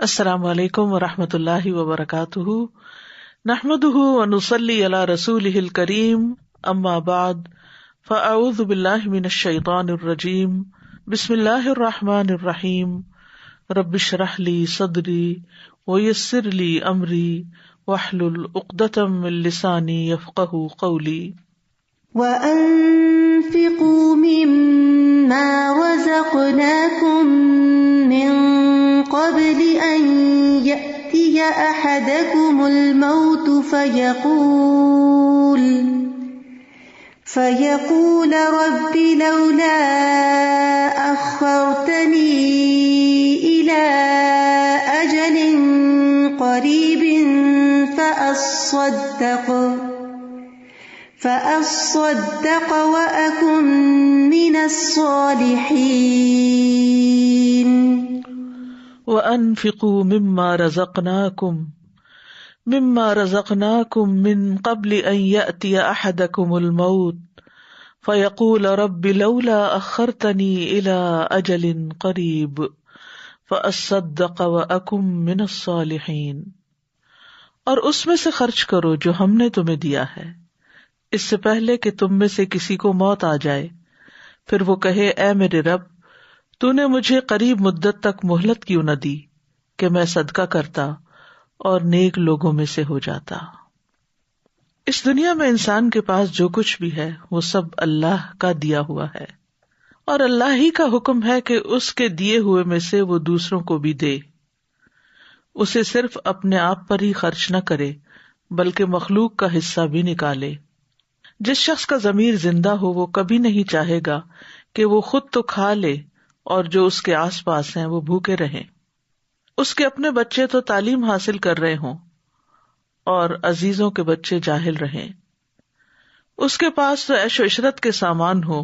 السلام علیکم ورحمۃ اللہ وبرکاتہ، نحمده ونصلی علی رسولہ الکریم، اما بعد فاعوذ باللہ من الشیطان الرجیم، بسم اللہ الرحمن الرحیم، رب اشرح لی صدری ویسر لی امری واحلل عقدۃ من لسانی یفقہوا قولی۔ وَأَنفِقُوا مِمَّا رَزَقْنَاكُم مِّن قَبْلِ أَن يَأْتِيَ أَحَدَكُمُ الْمَوْتُ فَيَقُولَ رَبِّ لَوْلَا أَخَّرْتَنِي إِلَىٰ أَجَلٍ قَرِيبٍ فَأَصَّدَّقَ وَأَكُن مِّنَ الصَّالِحِينَ۔ وَأَنفِقُوا مِمَّا رَزَقْنَاكُم مِّن قَبْلِ أَن يَأْتِيَ أَحَدَكُمُ الْمَوْتُ فَيَقُولَ رَبِّ لَوْلَا أَخَّرْتَنِي إِلَىٰ أَجَلٍ قَرِيبٍ فَأَصَّدَّقَ وَأَكُن مِّنَ الصَّالِحِينَ۔ اور اس میں سے خرچ کرو جو ہم نے تمہیں دیا ہے، اس سے پہلے کہ تم میں سے کسی کو موت آ جائے، پھر وہ کہے اے میرے رب، تو نے مجھے قریب مدت تک مہلت کیوں نہ دی کہ میں صدقہ کرتا اور نیک لوگوں میں سے ہو جاتا۔ اس دنیا میں انسان کے پاس جو کچھ بھی ہے وہ سب اللہ کا دیا ہوا ہے، اور اللہ ہی کا حکم ہے کہ اس کے دیے ہوئے میں سے وہ دوسروں کو بھی دے، اسے صرف اپنے آپ پر ہی خرچ نہ کرے بلکہ مخلوق کا حصہ بھی نکالے۔ جس شخص کا ضمیر زندہ ہو وہ کبھی نہیں چاہے گا کہ وہ خود تو کھا لے اور جو اس کے آس پاس ہیں وہ بھوکے رہیں۔ اس کے اپنے بچے تو تعلیم حاصل کر رہے ہوں اور عزیزوں کے بچے جاہل رہیں، اس کے پاس تو عیش و عشرت کے سامان ہو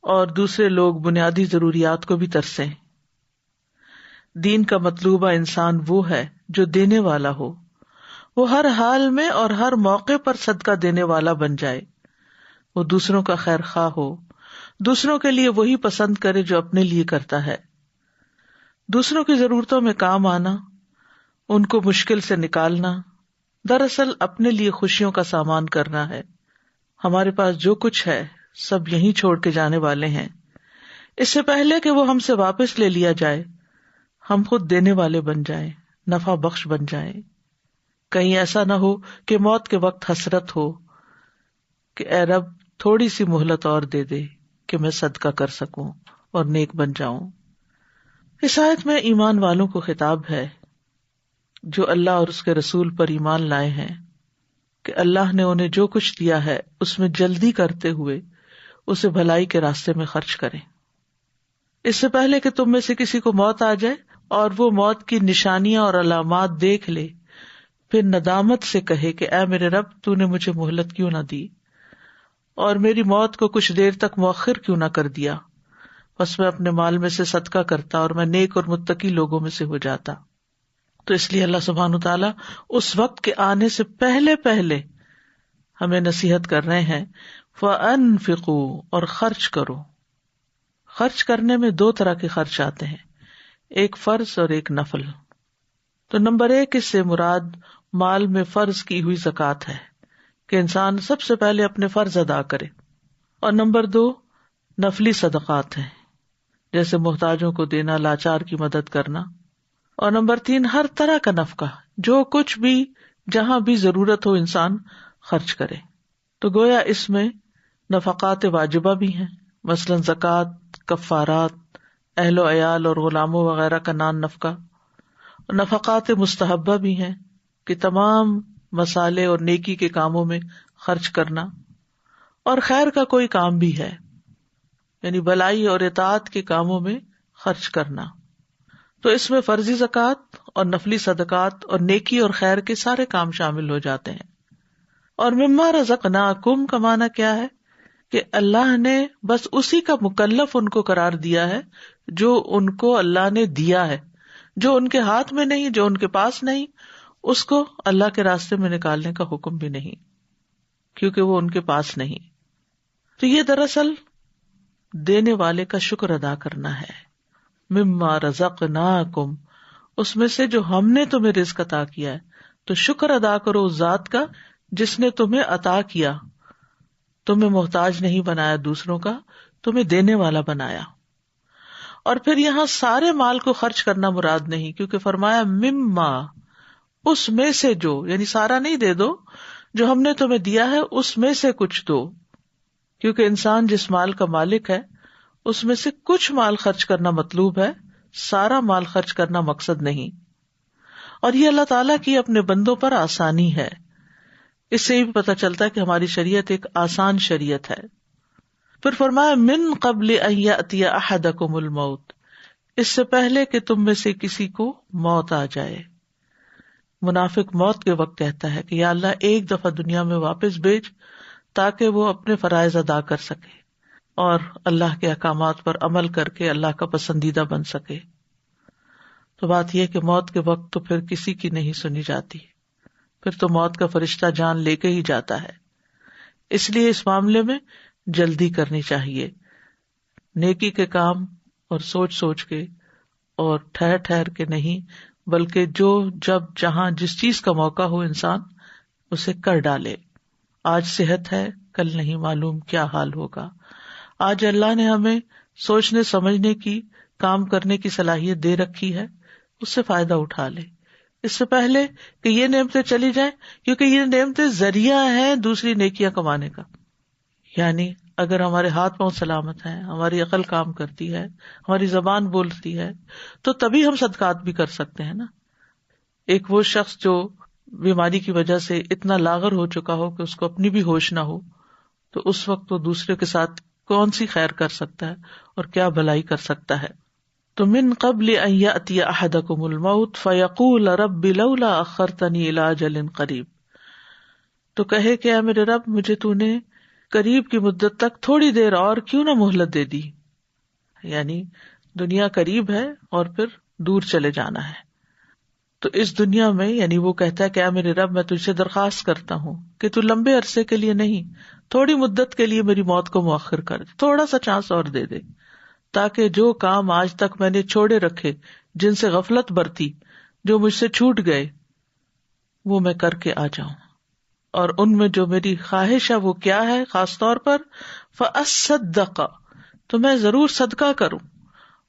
اور دوسرے لوگ بنیادی ضروریات کو بھی ترسیں۔ دین کا مطلوبہ انسان وہ ہے جو دینے والا ہو، وہ ہر حال میں اور ہر موقع پر صدقہ دینے والا بن جائے، وہ دوسروں کا خیر خواہ ہو، دوسروں کے لیے وہی پسند کرے جو اپنے لیے کرتا ہے، دوسروں کی ضرورتوں میں کام آنا، ان کو مشکل سے نکالنا، دراصل اپنے لیے خوشیوں کا سامان کرنا ہے۔ ہمارے پاس جو کچھ ہے سب یہیں چھوڑ کے جانے والے ہیں، اس سے پہلے کہ وہ ہم سے واپس لے لیا جائے ہم خود دینے والے بن جائیں، نفع بخش بن جائیں۔ کہیں ایسا نہ ہو کہ موت کے وقت حسرت ہو کہ اے رب تھوڑی سی مہلت اور دے دے کہ میں صدقہ کر سکوں اور نیک بن جاؤں۔ اس آیت میں ایمان والوں کو خطاب ہے جو اللہ اور اس کے رسول پر ایمان لائے ہیں کہ اللہ نے انہیں جو کچھ دیا ہے اس میں جلدی کرتے ہوئے اسے بھلائی کے راستے میں خرچ کریں، اس سے پہلے کہ تم میں سے کسی کو موت آ جائے اور وہ موت کی نشانیاں اور علامات دیکھ لے، پھر ندامت سے کہے کہ اے میرے رب تو نے مجھے مہلت کیوں نہ دی اور میری موت کو کچھ دیر تک مؤخر کیوں نہ کر دیا، بس میں اپنے مال میں سے صدقہ کرتا اور میں نیک اور متقی لوگوں میں سے ہو جاتا۔ تو اس لیے اللہ سبحانہ وتعالیٰ اس وقت کے آنے سے پہلے ہمیں نصیحت کر رہے ہیں فَأَنفِقُوا، اور خرچ کرو۔ خرچ کرنے میں دو طرح کے خرچ آتے ہیں، ایک فرض اور ایک نفل۔ تو نمبر 1 اس سے مراد مال میں فرض کی ہوئی زکوٰۃ ہے کہ انسان سب سے پہلے اپنے فرض ادا کرے، اور نمبر 2 نفلی صدقات ہیں جیسے محتاجوں کو دینا، لاچار کی مدد کرنا، اور نمبر 3 ہر طرح کا نفقہ، جو کچھ بھی جہاں بھی ضرورت ہو انسان خرچ کرے۔ تو گویا اس میں نفقات واجبہ بھی ہیں، مثلا زکوٰۃ، کفارات، اہل و عیال اور غلاموں وغیرہ کا نان نفقہ، اور نفقات مستحبہ بھی ہیں کہ تمام مصالح اور نیکی کے کاموں میں خرچ کرنا، اور خیر کا کوئی کام بھی ہے یعنی بلائی اور اطاعت کے کاموں میں خرچ کرنا۔ تو اس میں فرضی زکوٰۃ اور نفلی صدقات اور نیکی اور خیر کے سارے کام شامل ہو جاتے ہیں۔ اور مما رزقناکم کا معنی کیا ہے کہ اللہ نے بس اسی کا مکلف ان کو قرار دیا ہے جو ان کو اللہ نے دیا ہے، جو ان کے ہاتھ میں نہیں، جو ان کے پاس نہیں، اس کو اللہ کے راستے میں نکالنے کا حکم بھی نہیں کیونکہ وہ ان کے پاس نہیں۔ تو یہ دراصل دینے والے کا شکر ادا کرنا ہے، مما رزقناکم، اس میں سے جو ہم نے تمہیں رزق عطا کیا ہے، تو شکر ادا کرو اس ذات کا جس نے تمہیں عطا کیا، تمہیں محتاج نہیں بنایا دوسروں کا، تمہیں دینے والا بنایا. اور پھر یہاں سارے مال کو خرچ کرنا مراد نہیں، کیونکہ فرمایا مما، اس میں سے جو، یعنی سارا نہیں دے دو، جو ہم نے تمہیں دیا ہے اس میں سے کچھ دو، کیونکہ انسان جس مال کا مالک ہے اس میں سے کچھ مال خرچ کرنا مطلوب ہے، سارا مال خرچ کرنا مقصد نہیں. اور یہ اللہ تعالیٰ کی اپنے بندوں پر آسانی ہے. اس سے بھی پتہ چلتا ہے کہ ہماری شریعت ایک آسان شریعت ہے. پھر فرمایا من قبل ان یأتی احدکم الموت، اس سے پہلے کہ تم میں سے کسی کو موت آ جائے. منافق موت کے وقت کہتا ہے کہ یا اللہ ایک دفعہ دنیا میں واپس بھیج تاکہ وہ اپنے فرائض ادا کر سکے اور اللہ کے احکامات پر عمل کر کے اللہ کا پسندیدہ بن سکے. تو بات یہ کہ موت کے وقت تو پھر کسی کی نہیں سنی جاتی، پھر تو موت کا فرشتہ جان لے کے ہی جاتا ہے. اس لیے اس معاملے میں جلدی کرنی چاہیے، نیکی کے کام اور سوچ سوچ کے اور ٹھہر ٹھہر کے نہیں، بلکہ جو جب جہاں جس چیز کا موقع ہو انسان اسے کر ڈالے. آج صحت ہے، کل نہیں معلوم کیا حال ہوگا. آج اللہ نے ہمیں سوچنے سمجھنے کی، کام کرنے کی صلاحیت دے رکھی ہے، اس سے فائدہ اٹھا لے اس سے پہلے کہ یہ نعمتیں چلی جائیں، کیونکہ یہ نعمتیں ذریعہ ہیں دوسری نیکیاں کمانے کا. یعنی اگر ہمارے ہاتھ پاؤں سلامت ہیں، ہماری عقل کام کرتی ہے، ہماری زبان بولتی ہے، تو تبھی ہم صدقات بھی کر سکتے ہیں نا. ایک وہ شخص جو بیماری کی وجہ سے اتنا لاغر ہو چکا ہو کہ اس کو اپنی بھی ہوش نہ ہو، تو اس وقت وہ دوسرے کے ساتھ کون سی خیر کر سکتا ہے اور کیا بھلائی کر سکتا ہے. تو من قبل ان یأتی احدکم الموت فیقول رب لولا اخرتنی الی اجل قریب، تو کہے کہ اے میرے رب مجھے تو نے قریب کی مدت تک تھوڑی دیر اور کیوں نہ مہلت دے دی. یعنی دنیا قریب ہے اور پھر دور چلے جانا ہے. تو اس دنیا میں یعنی وہ کہتا ہے کہ اے میرے رب میں تجھ سے درخواست کرتا ہوں کہ تو لمبے عرصے کے لیے نہیں، تھوڑی مدت کے لیے میری موت کو مؤخر کر دے، تھوڑا سا چانس اور دے دے، تاکہ جو کام آج تک میں نے چھوڑے رکھے، جن سے غفلت برتی، جو مجھ سے چھوٹ گئے، وہ میں کر کے آ جاؤں. اور ان میں جو میری خواہش ہے وہ کیا ہے، خاص طور پر فَأَصَّدَّقَ، تو میں ضرور صدقہ کروں،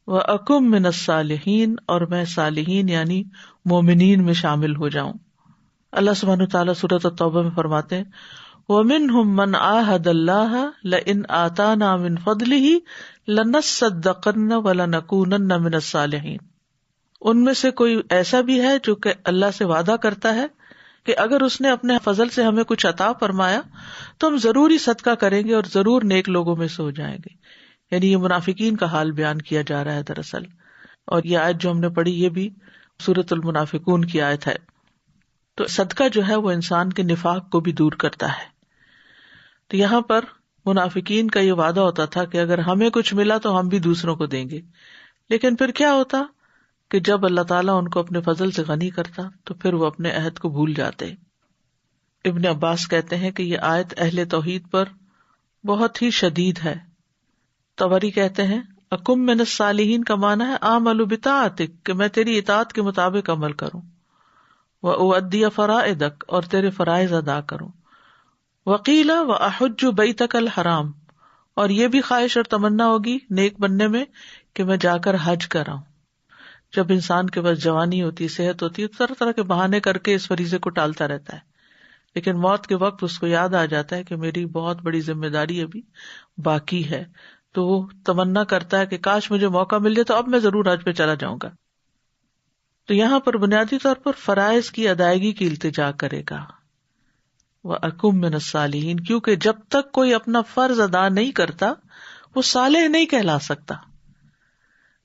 وَأَكُن مِّنَ الصَّالِحِينَ، اور میں صالحین یعنی مومنین میں شامل ہو جاؤں. اللہ سبحانہ وتعالیٰ سورۃ التوبہ میں فرماتے ہیں وَمِنْهُمْ مَنْ عَاهَدَ اللَّهَ لَئِنْ آتَانَا مِنْ فَضْلِهِ لَنَصَّدَّقَنَّ وَلَنَكُونَنَّ مِنَ الصَّالِحِينَ. ان میں سے کوئی ایسا بھی ہے جو کہ اللہ سے وعدہ کرتا ہے کہ اگر اس نے اپنے فضل سے ہمیں کچھ عطا فرمایا تو ہم ضرور ہی صدقہ کریں گے اور ضرور نیک لوگوں میں سے ہو جائیں گے. یعنی یہ منافقین کا حال بیان کیا جا رہا ہے دراصل. اور یہ آیت جو ہم نے پڑھی یہ بھی سورۃ المنافقون کی آیت ہے. تو صدقہ جو ہے وہ انسان کے نفاق کو بھی دور کرتا ہے. تو یہاں پر منافقین کا یہ وعدہ ہوتا تھا کہ اگر ہمیں کچھ ملا تو ہم بھی دوسروں کو دیں گے، لیکن پھر کیا ہوتا کہ جب اللہ تعالیٰ ان کو اپنے فضل سے غنی کرتا تو پھر وہ اپنے عہد کو بھول جاتے. ابن عباس کہتے ہیں کہ یہ آیت اہل توحید پر بہت ہی شدید ہے. طبری کہتے ہیں اکم من الصالحین کا معنی ہے اعمل بطاعتک، کہ میں تیری اطاعت کے مطابق عمل کروں، وأؤدی فرائضک، اور تیرے فرائض ادا کروں، وقیل واحج بیتک الحرام، اور یہ بھی خواہش اور تمنا ہوگی نیک بننے میں کہ میں جا کر حج کراؤں. جب انسان کے پاس جوانی ہوتی ہے، صحت ہوتی ہے، طرح طرح کے بہانے کر کے اس فریضے کو ٹالتا رہتا ہے، لیکن موت کے وقت اس کو یاد آ جاتا ہے کہ میری بہت بڑی ذمہ داری ابھی باقی ہے. تو وہ تمنا کرتا ہے کہ کاش مجھے موقع مل جائے تو اب میں ضرور حج پہ چلا جاؤں گا. تو یہاں پر بنیادی طور پر فرائض کی ادائیگی کی التجا کرے گا. وَأَكُن مِّنَ الصَّالِحِينَ، کیونکہ جب تک کوئی اپنا فرض ادا نہیں کرتا وہ صالح نہیں کہلا سکتا.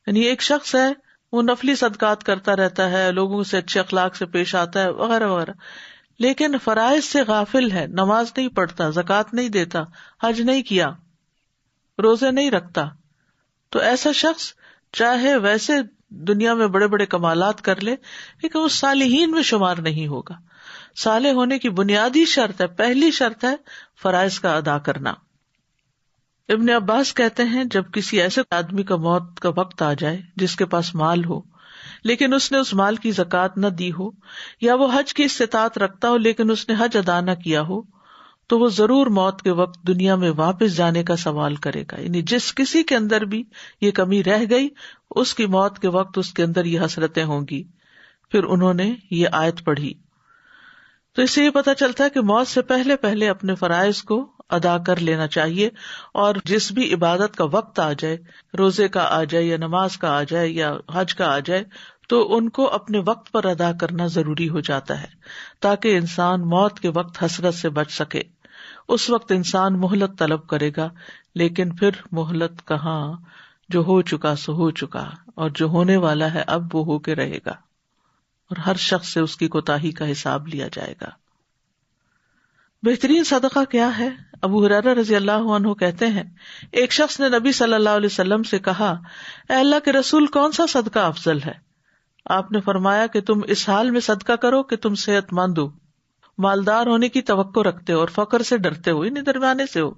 یعنی ایک شخص ہے وہ نفلی صدقات کرتا رہتا ہے، لوگوں سے اچھے اخلاق سے پیش آتا ہے وغیرہ وغیرہ، لیکن فرائض سے غافل ہے، نماز نہیں پڑھتا، زکوٰۃ نہیں دیتا، حج نہیں کیا، روزے نہیں رکھتا، تو ایسا شخص چاہے ویسے دنیا میں بڑے بڑے کمالات کر لے لیکن وہ صالحین میں شمار نہیں ہوگا. صالح ہونے کی بنیادی شرط ہے، پہلی شرط ہے فرائض کا ادا کرنا. ابن عباس کہتے ہیں جب کسی ایسے آدمی کا موت کا وقت آ جائے جس کے پاس مال ہو لیکن اس نے اس مال کی زکوٰۃ نہ دی ہو، یا وہ حج کی استطاعت رکھتا ہو لیکن اس نے حج ادا نہ کیا ہو، تو وہ ضرور موت کے وقت دنیا میں واپس جانے کا سوال کرے گا. یعنی جس کسی کے اندر بھی یہ کمی رہ گئی، اس کی موت کے وقت اس کے اندر یہ حسرتیں ہوں گی. پھر انہوں نے یہ آیت پڑھی. تو اس سے یہ پتہ چلتا ہے کہ موت سے پہلے پہلے اپنے فرائض کو ادا کر لینا چاہیے، اور جس بھی عبادت کا وقت آ جائے، روزے کا آ جائے یا نماز کا آ جائے یا حج کا آ جائے، تو ان کو اپنے وقت پر ادا کرنا ضروری ہو جاتا ہے، تاکہ انسان موت کے وقت حسرت سے بچ سکے. اس وقت انسان مہلت طلب کرے گا، لیکن پھر مہلت کہاں، جو ہو چکا سو ہو چکا، اور جو ہونے والا ہے اب وہ ہو کے رہے گا، اور ہر شخص سے اس کی کوتاہی کا حساب لیا جائے گا. بہترین صدقہ کیا ہے؟ ابو ہریرہ رضی اللہ عنہ کہتے ہیں، ایک شخص نے نبی صلی اللہ علیہ وسلم سے کہا، اے اللہ کے رسول، کون سا صدقہ افضل ہے؟ آپ نے فرمایا کہ تم اس حال میں صدقہ کرو کہ تم صحت مند ہو، مالدار ہونے کی توقع رکھتے ہو اور فقر سے ڈرتے ہو، یعنی درمیانے سے ہو،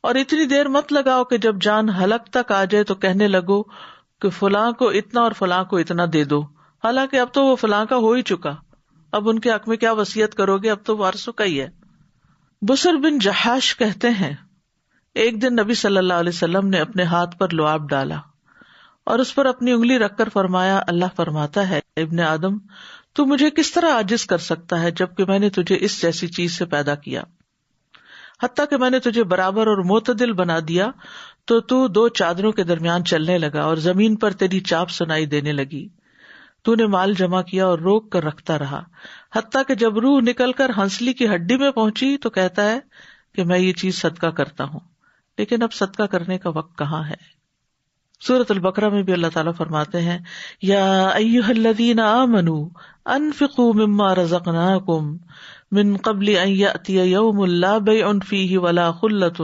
اور اتنی دیر مت لگاؤ کہ جب جان حلق تک آ جائے تو کہنے لگو کہ فلاں کو اتنا اور فلاں کو اتنا دے دو، حالانکہ اب تو وہ فلاں کا ہو ہی چکا، اب ان کے حق میں کیا وصیت کرو گے، اب تو وارثوں کا ہی ہے. بسر بن جحاش کہتے ہیں، ایک دن نبی صلی اللہ علیہ وسلم نے اپنے ہاتھ پر لعاب ڈالا اور اس پر اپنی انگلی رکھ کر فرمایا، اللہ فرماتا ہے، ابن آدم، تو مجھے کس طرح عاجز کر سکتا ہے جبکہ میں نے تجھے اس جیسی چیز سے پیدا کیا، حتیٰ کہ میں نے تجھے برابر اور معتدل بنا دیا تو دو چادروں کے درمیان چلنے لگا اور زمین پر تیری چاپ سنائی دینے لگی. تو نے مال جمع کیا اور روک کر رکھتا رہا، حتیٰ کہ جب روح نکل کر ہنسلی کی ہڈی میں پہنچی تو کہتا ہے کہ میں یہ چیز صدقہ کرتا ہوں، لیکن اب صدقہ کرنے کا وقت کہاں ہے. سورۃ البقرہ میں بھی اللہ تعالیٰ فرماتے ہیں، یا ایھا الذین آمنوا انفقوا مما رزقناکم من قبل ان یأتی یوم لا بیع فیہ ولا خلۃ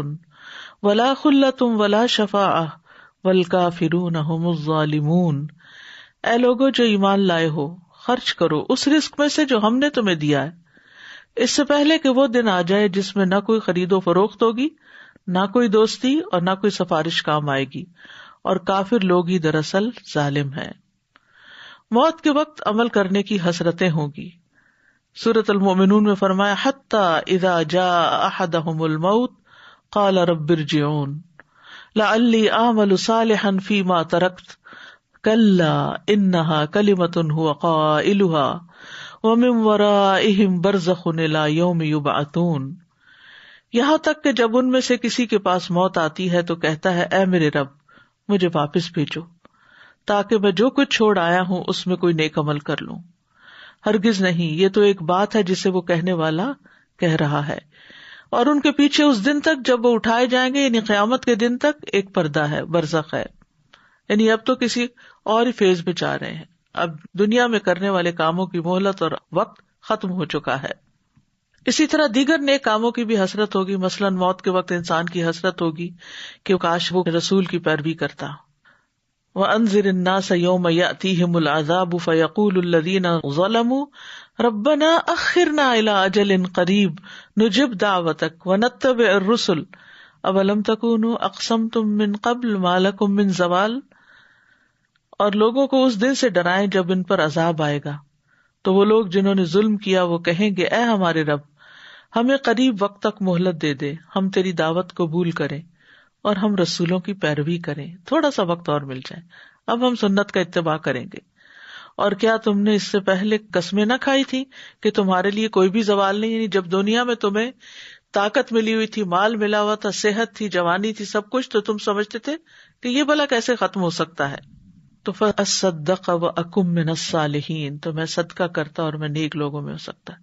ولا شفاعۃ والکافرون ھم الظالمون. اے لوگو جو ایمان لائے ہو، خرچ کرو اس رزق میں سے جو ہم نے تمہیں دیا ہے، اس سے پہلے کہ وہ دن آ جائے جس میں نہ کوئی خرید و فروخت ہوگی، نہ کوئی دوستی اور نہ کوئی سفارش کام آئے گی، اور کافر لوگ ہی دراصل ظالم ہیں. موت کے وقت عمل کرنے کی حسرتیں ہوں گی. سورۃ المؤمنون میں فرمایا، حتی اذا جاء احدهم الموت قال رب ارجعون لعلی اعمل صالحا فیما ترکت کلا انہا کلمۃ هو قائلها ومن ورائہم برزخ الی یوم یبعثون. یہاں تک کہ جب ان میں سے کسی کے پاس موت آتی ہے تو کہتا ہے، اے میرے رب، مجھے واپس بھیجو تاکہ میں جو کچھ چھوڑ آیا ہوں اس میں کوئی نیک عمل کر لوں. ہرگز نہیں، یہ تو ایک بات ہے جسے وہ کہنے والا کہہ رہا ہے. اور ان کے پیچھے اس دن تک جب وہ اٹھائے جائیں گے، یعنی قیامت کے دن تک، ایک پردہ ہے، برزخ ہے. یعنی اب تو کسی اور ہی فیز میں جا رہے ہیں، اب دنیا میں کرنے والے کاموں کی مہلت اور وقت ختم ہو چکا ہے. اسی طرح دیگر نیک کاموں کی بھی حسرت ہوگی. مثلاً موت کے وقت انسان کی حسرت ہوگی کہ کاش وہ رسول کی پیروی کرتا. وَأَنذِرِ النَّاسَ يَوْمَ يَأْتِيهِمُ الْعَذَابُ فَيَقُولُ الَّذِينَ ظَلَمُوا رَبَّنَا أَخِّرْنَا إِلَىٰ أَجَلٍ قَرِيبٍ نُجِبْ دَعْوَتَكَ وَنَتَّبِعِ الرُّسُلَ أَوَلَمْ تَكُونُوا أَقْسَمْتُم مِّن قَبْلُ مَا لَكُم مِّن زَوَالٍ. اور لوگوں کو اس دن سے ڈرائیں جب ان پر عذاب آئے گا، تو وہ لوگ جنہوں نے ظلم کیا وہ کہیں گے، اے ہمارے رب، ہمیں قریب وقت تک مہلت دے دے، ہم تیری دعوت قبول کریں اور ہم رسولوں کی پیروی کریں، تھوڑا سا وقت اور مل جائے، اب ہم سنت کا اتباع کریں گے. اور کیا تم نے اس سے پہلے قسمیں نہ کھائی تھی کہ تمہارے لیے کوئی بھی زوال نہیں؟ یعنی جب دنیا میں تمہیں طاقت ملی ہوئی تھی، مال ملا ہوا تھا، صحت تھی، جوانی تھی، سب کچھ، تو تم سمجھتے تھے کہ یہ بھلا کیسے ختم ہو سکتا ہے. تو فَأَصَّدَّقَ وَأَكُن مِّنَ الصَّالِحِينَ، تو میں صدقہ کرتا اور میں نیک لوگوں میں ہو سکتا.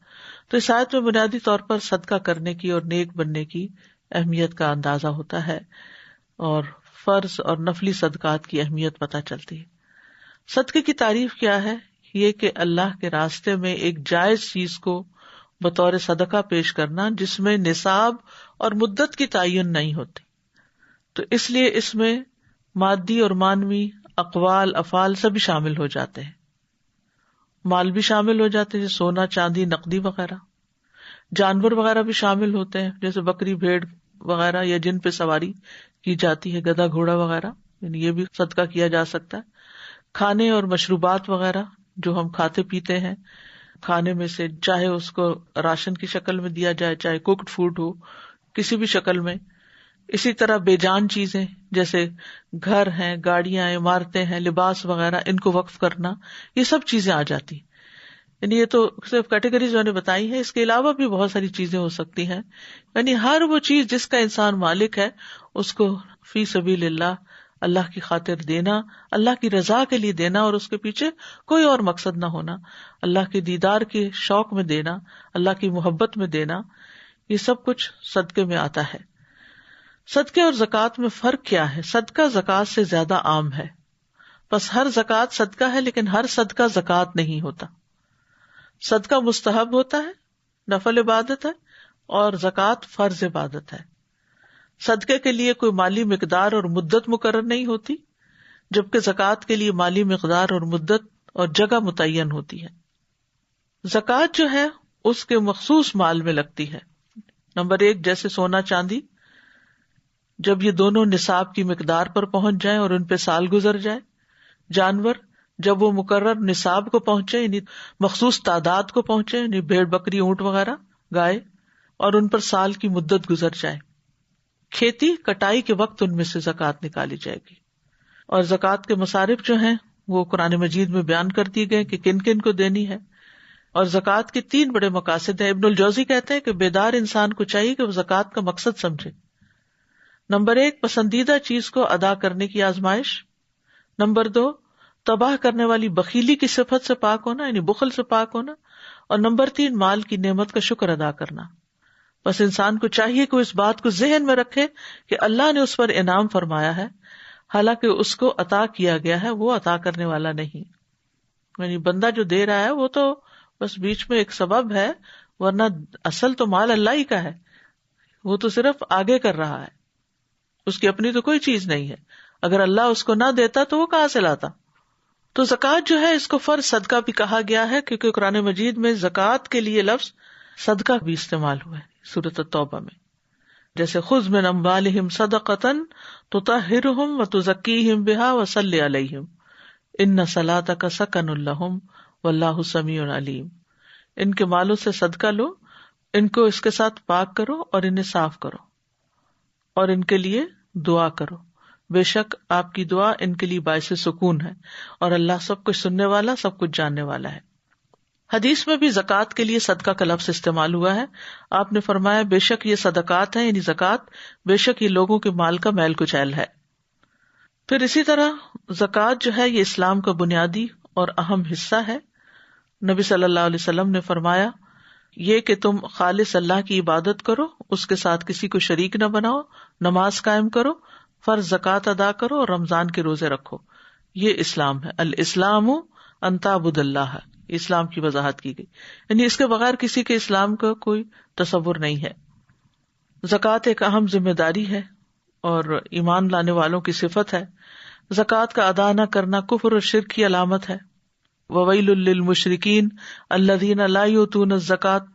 تو اس آیت میں بنیادی طور پر صدقہ کرنے کی اور نیک بننے کی اہمیت کا اندازہ ہوتا ہے، اور فرض اور نفلی صدقات کی اہمیت پتہ چلتی ہے. صدقے کی تعریف کیا ہے؟ یہ کہ اللہ کے راستے میں ایک جائز چیز کو بطور صدقہ پیش کرنا جس میں نصاب اور مدت کی تعین نہیں ہوتی. تو اس لیے اس میں مادی اور معنوی اقوال، افعال سبھی شامل ہو جاتے ہیں. مال بھی شامل ہو جاتے ہیں جیسے سونا، چاندی، نقدی وغیرہ. جانور وغیرہ بھی شامل ہوتے ہیں جیسے بکری، بھیڑ وغیرہ، یا جن پہ سواری کی جاتی ہے، گدھا، گھوڑا وغیرہ، یعنی یہ بھی صدقہ کیا جا سکتا ہے. کھانے اور مشروبات وغیرہ جو ہم کھاتے پیتے ہیں، کھانے میں سے چاہے اس کو راشن کی شکل میں دیا جائے، چاہے کوکڈ فوڈ ہو کسی بھی شکل میں. اسی طرح بے جان چیزیں جیسے گھر ہیں، گاڑیاں، عمارتیں ہیں، لباس وغیرہ، ان کو وقف کرنا، یہ سب چیزیں آ جاتی. یعنی یہ تو صرف کیٹیگریز میں نے بتائی ہے، اس کے علاوہ بھی بہت ساری چیزیں ہو سکتی ہیں. یعنی ہر وہ چیز جس کا انسان مالک ہے اس کو فی سبیل اللہ، اللہ کی خاطر دینا، اللہ کی رضا کے لیے دینا، اور اس کے پیچھے کوئی اور مقصد نہ ہونا، اللہ کے دیدار کے شوق میں دینا، اللہ کی محبت میں دینا، یہ سب کچھ صدقے میں آتا ہے. صدقے اور زکوٰۃ میں فرق کیا ہے؟ صدقہ زکوٰۃ سے زیادہ عام ہے، بس ہر زکوٰۃ صدقہ ہے لیکن ہر صدقہ زکوٰۃ نہیں ہوتا. صدقہ مستحب ہوتا ہے، نفل عبادت ہے، اور زکوٰۃ فرض عبادت ہے. صدقے کے لیے کوئی مالی مقدار اور مدت مقرر نہیں ہوتی، جبکہ زکوٰۃ کے لیے مالی مقدار اور مدت اور جگہ متعین ہوتی ہے. زکوٰۃ جو ہے اس کے مخصوص مال میں لگتی ہے. نمبر 1 جیسے سونا چاندی، جب یہ دونوں نصاب کی مقدار پر پہنچ جائیں اور ان پہ سال گزر جائے. جانور جب وہ مقرر نصاب کو پہنچے، یعنی مخصوص تعداد کو پہنچے، یعنی بھیڑ بکری اونٹ وغیرہ گائے، اور ان پر سال کی مدت گزر جائے. کھیتی کٹائی کے وقت ان میں سے زکوٰۃ نکالی جائے گی. اور زکوٰۃ کے مصارف جو ہیں وہ قرآن مجید میں بیان کر دیے گئے کہ کن کن کو دینی ہے. اور زکوٰۃ کے 3 بڑے مقاصد ہیں. ابن الجوزی کہتے ہیں کہ بیدار انسان کو چاہیے کہ وہ زکوٰۃ کا مقصد سمجھے. نمبر 1 پسندیدہ چیز کو ادا کرنے کی آزمائش. نمبر 2 تباہ کرنے والی بخیلی کی صفت سے پاک ہونا، یعنی بخل سے پاک ہونا. اور نمبر 3 مال کی نعمت کا شکر ادا کرنا. بس انسان کو چاہیے کہ وہ اس بات کو ذہن میں رکھے کہ اللہ نے اس پر انعام فرمایا ہے، حالانکہ اس کو عطا کیا گیا ہے، وہ عطا کرنے والا نہیں. یعنی بندہ جو دے رہا ہے وہ تو بس بیچ میں ایک سبب ہے، ورنہ اصل تو مال اللہ ہی کا ہے. وہ تو صرف آگے کر رہا ہے، اس کی اپنی تو کوئی چیز نہیں ہے. اگر اللہ اس کو نہ دیتا تو وہ کہاں سے لاتا؟ تو زکوٰۃ جو ہے اس کو فرض صدقہ بھی کہا گیا ہے، کیونکہ قرآن مجید میں زکوٰۃ کے لیے لفظ صدقہ بھی استعمال ہوا ہے سورۃ التوبہ میں. جیسے خذ من اموالہم صدقۃ تطہرہم وتزکیہم بہا وصلی علیہم ان صلاتک سکن لہم واللہ سمیع علیم. ان کے مالوں سے صدقہ لو، ان کو اس کے ساتھ پاک کرو اور انہیں صاف کرو اور ان کے لیے دعا کرو، بے شک آپ کی دعا ان کے لیے باعث سکون ہے، اور اللہ سب کچھ سننے والا، سب کچھ جاننے والا ہے. حدیث میں بھی زکوٰۃ کے لیے صدقہ کا لفظ استعمال ہوا ہے. آپ نے فرمایا بے شک یہ صدقات ہیں، یعنی زکوٰۃ، بے شک یہ لوگوں کے مال کا میل کچیل ہے. پھر اسی طرح زکوٰۃ جو ہے یہ اسلام کا بنیادی اور اہم حصہ ہے. نبی صلی اللہ علیہ وسلم نے فرمایا یہ کہ تم خالص اللہ کی عبادت کرو، اس کے ساتھ کسی کو شریک نہ بناؤ، نماز قائم کرو، فرض زکوٰۃ ادا کرو اور رمضان کے روزے رکھو. یہ اسلام ہے. الاسلام ان تعبد اللہ، اسلام کی وضاحت کی گئی، یعنی اس کے بغیر کسی کے اسلام کا کوئی تصور نہیں ہے. زکوٰۃ ایک اہم ذمہ داری ہے اور ایمان لانے والوں کی صفت ہے. زکوٰۃ کا ادا نہ کرنا کفر اور شرک کی علامت ہے. وویل للمشرکین الذین لا یؤتون الزکوٰۃ،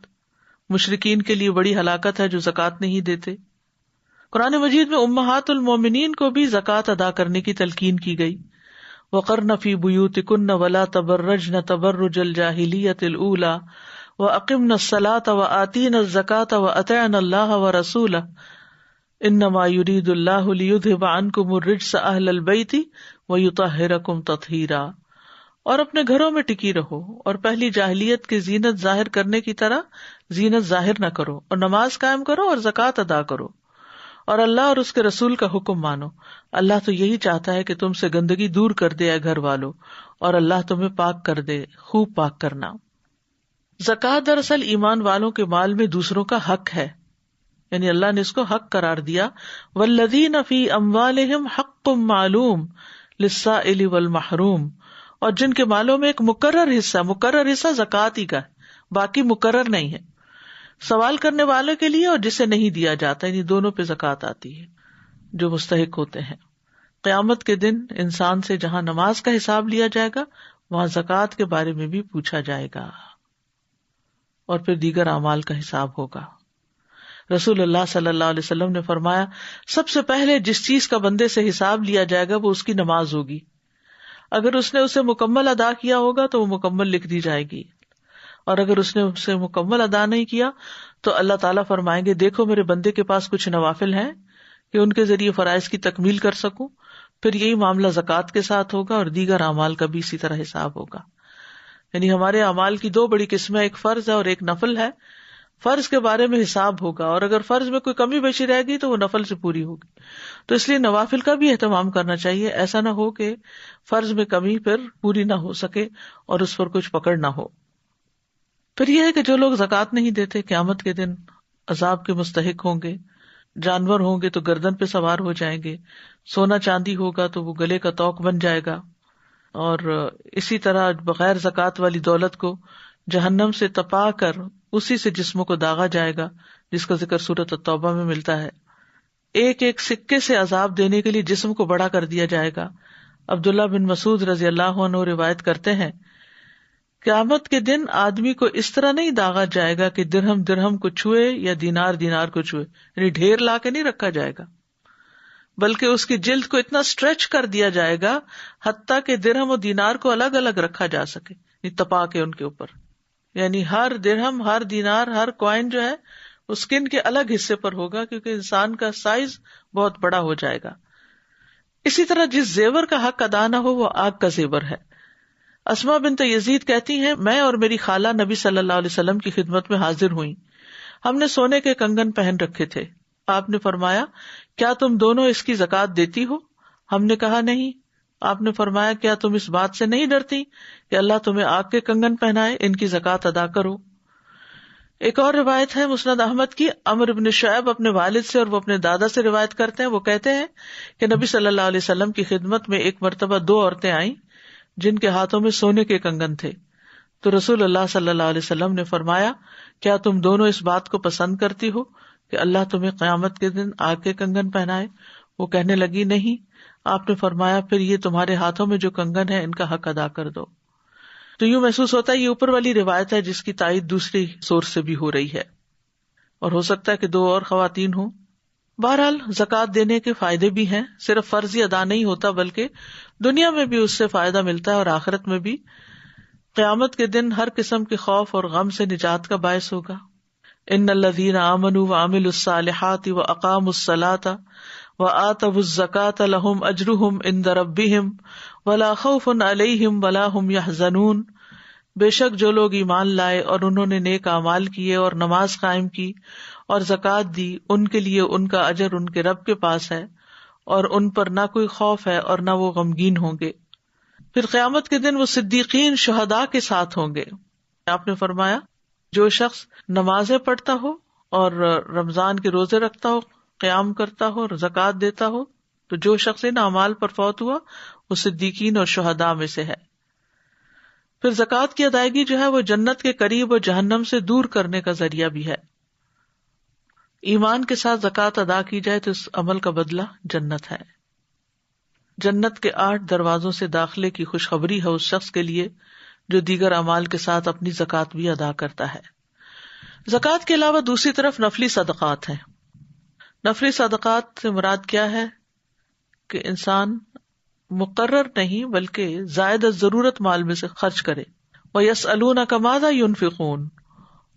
مشرکین کے لیے بڑی ہلاکت ہے جو زکوٰۃ نہیں دیتے. قرآن مجید میں امہات المومنین کو بھی زکوٰۃ ادا کرنے کی تلقین کی گئی. وقرن فی بیوتکن ولا تبرجن تبرج الجاہلیۃ الاولی واقمن الصلاۃ وآتین الزکاۃ واطعن اللہ ورسولہ انما یرید اللہ لیذھب عنکم الرجس اہل البیت ویطہرکم تطہیرا. اور اپنے گھروں میں ٹکی رہو اور پہلی جاہلیت کی زینت ظاہر کرنے کی طرح زینت ظاہر نہ کرو، اور نماز قائم کرو اور زکوٰۃ ادا کرو، اور اللہ اور اس کے رسول کا حکم مانو. اللہ تو یہی چاہتا ہے کہ تم سے گندگی دور کر دے اے گھر والو، اور اللہ تمہیں پاک کر دے، خوب پاک کرنا. زکوٰۃ دراصل ایمان والوں کے مال میں دوسروں کا حق ہے، یعنی اللہ نے اس کو حق قرار دیا. والذین فی اموالہم حق معلوم للسائل والمحروم، اور جن کے مالوں میں ایک مقرر حصہ زکوٰۃ ہی کا ہے، باقی مقرر نہیں ہے، سوال کرنے والے کے لیے اور جسے نہیں دیا جاتا، یعنی دونوں پہ زکوٰۃ آتی ہے جو مستحق ہوتے ہیں. قیامت کے دن انسان سے جہاں نماز کا حساب لیا جائے گا وہاں زکوٰۃ کے بارے میں بھی پوچھا جائے گا، اور پھر دیگر اعمال کا حساب ہوگا. رسول اللہ صلی اللہ علیہ وسلم نے فرمایا سب سے پہلے جس چیز کا بندے سے حساب لیا جائے گا وہ اس کی نماز ہوگی. اگر اس نے اسے مکمل ادا کیا ہوگا تو وہ مکمل لکھ دی جائے گی، اور اگر اس نے اسے مکمل ادا نہیں کیا تو اللہ تعالیٰ فرمائیں گے دیکھو میرے بندے کے پاس کچھ نوافل ہیں کہ ان کے ذریعے فرائض کی تکمیل کر سکوں. پھر یہی معاملہ زکوٰۃ کے ساتھ ہوگا اور دیگر اعمال کا بھی اسی طرح حساب ہوگا. یعنی ہمارے اعمال کی دو بڑی قسمیں، ایک فرض ہے اور ایک نفل ہے. فرض کے بارے میں حساب ہوگا، اور اگر فرض میں کوئی کمی بیشی رہ گئی تو وہ نفل سے پوری ہوگی. تو اس لیے نوافل کا بھی اہتمام کرنا چاہیے، ایسا نہ ہو کہ فرض میں کمی پھر پوری نہ ہو سکے اور اس پر کچھ پکڑ نہ ہو. پھر یہ ہے کہ جو لوگ زکوٰۃ نہیں دیتے قیامت کے دن عذاب کے مستحق ہوں گے. جانور ہوں گے تو گردن پہ سوار ہو جائیں گے، سونا چاندی ہوگا تو وہ گلے کا طوق بن جائے گا، اور اسی طرح بغیر زکوٰۃ والی دولت کو جہنم سے تپا کر اسی سے جسموں کو داغا جائے گا، جس کا ذکر سورۃ التوبہ میں ملتا ہے. ایک ایک سکے سے عذاب دینے کے لیے جسم کو بڑا کر دیا جائے گا. عبداللہ بن مسعود رضی اللہ عنہ روایت کرتے ہیں قیامت کے دن آدمی کو اس طرح نہیں داغا جائے گا کہ درہم درہم کو چھوئے یا دینار دینار کو چھوئے، یعنی ڈھیر لا کے نہیں رکھا جائے گا، بلکہ اس کی جلد کو اتنا اسٹریچ کر دیا جائے گا حتیٰ کہ درہم اور دینار کو الگ الگ رکھا جا سکے، یعنی تپا کے ان کے اوپر. یعنی ہر درہم، ہر دینار، ہر کوائن جو ہے وہ اسکن کے الگ حصے پر ہوگا، کیونکہ انسان کا سائز بہت بڑا ہو جائے گا. اسی طرح جس زیور کا حق ادا نہ ہو وہ آگ کا زیور ہے. اسماء بنت یزید کہتی ہیں میں اور میری خالہ نبی صلی اللہ علیہ وسلم کی خدمت میں حاضر ہوئیں. ہم نے سونے کے کنگن پہن رکھے تھے. آپ نے فرمایا کیا تم دونوں اس کی زکوٰۃ دیتی ہو؟ ہم نے کہا نہیں. آپ نے فرمایا کیا تم اس بات سے نہیں ڈرتی کہ اللہ تمہیں آگ کے کنگن پہنائے؟ ان کی زکوٰۃ ادا کرو. ایک اور روایت ہے مسند احمد کی، عمرو بن شعیب اپنے والد سے اور وہ اپنے دادا سے روایت کرتے ہیں. وہ کہتے ہیں کہ نبی صلی اللہ علیہ وسلم کی خدمت میں ایک مرتبہ دو عورتیں آئیں جن کے ہاتھوں میں سونے کے کنگن تھے. تو رسول اللہ صلی اللہ علیہ وسلم نے فرمایا کیا تم دونوں اس بات کو پسند کرتی ہو کہ اللہ تمہیں قیامت کے دن آگ کے کنگن پہنائے؟ وہ کہنے لگی نہیں. آپ نے فرمایا پھر یہ تمہارے ہاتھوں میں جو کنگن ہے ان کا حق ادا کر دو. تو یوں محسوس ہوتا ہے یہ اوپر والی روایت ہے جس کی تائید دوسری سورس سے بھی ہو رہی ہے، اور ہو سکتا ہے کہ دو اور خواتین ہوں. بہرحال زکوٰۃ دینے کے فائدے بھی ہیں، صرف فرضی ادا نہیں ہوتا بلکہ دنیا میں بھی اس سے فائدہ ملتا ہے اور آخرت میں بھی. قیامت کے دن ہر قسم کے خوف اور غم سے نجات کا باعث ہوگا. ان الذین آمنوا وعملوا الصالحات واقاموا الصلاۃ وآتوا الزکاۃ لہم اجرہم عند ربہم ولا خوف علیہم ولا ہم یحزنون. بے شک جو لوگ ایمان لائے اور انہوں نے نیک اعمال کیے اور نماز قائم کی اور زکوٰۃ دی، ان کے لیے ان کا اجر ان کے رب کے پاس ہے اور ان پر نہ کوئی خوف ہے اور نہ وہ غمگین ہوں گے. پھر قیامت کے دن وہ صدیقین شہداء کے ساتھ ہوں گے. آپ نے فرمایا جو شخص نمازیں پڑھتا ہو اور رمضان کے روزے رکھتا ہو، قیام کرتا ہو اور زکوٰۃ دیتا ہو، تو جو شخص ان اعمال پر فوت ہوا وہ صدیقین اور شہداء میں سے ہے. پھر زکوٰۃ کی ادائیگی جو ہے وہ جنت کے قریب اور جہنم سے دور کرنے کا ذریعہ بھی ہے. ایمان کے ساتھ زکوٰۃ ادا کی جائے تو اس عمل کا بدلہ جنت ہے. جنت کے 8 دروازوں سے داخلے کی خوشخبری ہے اس شخص کے لیے جو دیگر اعمال کے ساتھ اپنی زکوٰۃ بھی ادا کرتا ہے. زکوٰۃ کے علاوہ دوسری طرف نفلی صدقات ہیں. نفلی صدقات سے مراد کیا ہے کہ انسان مقرر نہیں بلکہ زائد از ضرورت مال میں سے خرچ کرے. وَيَسْأَلُونَكَ مَاذَا يُنْفِقُونَ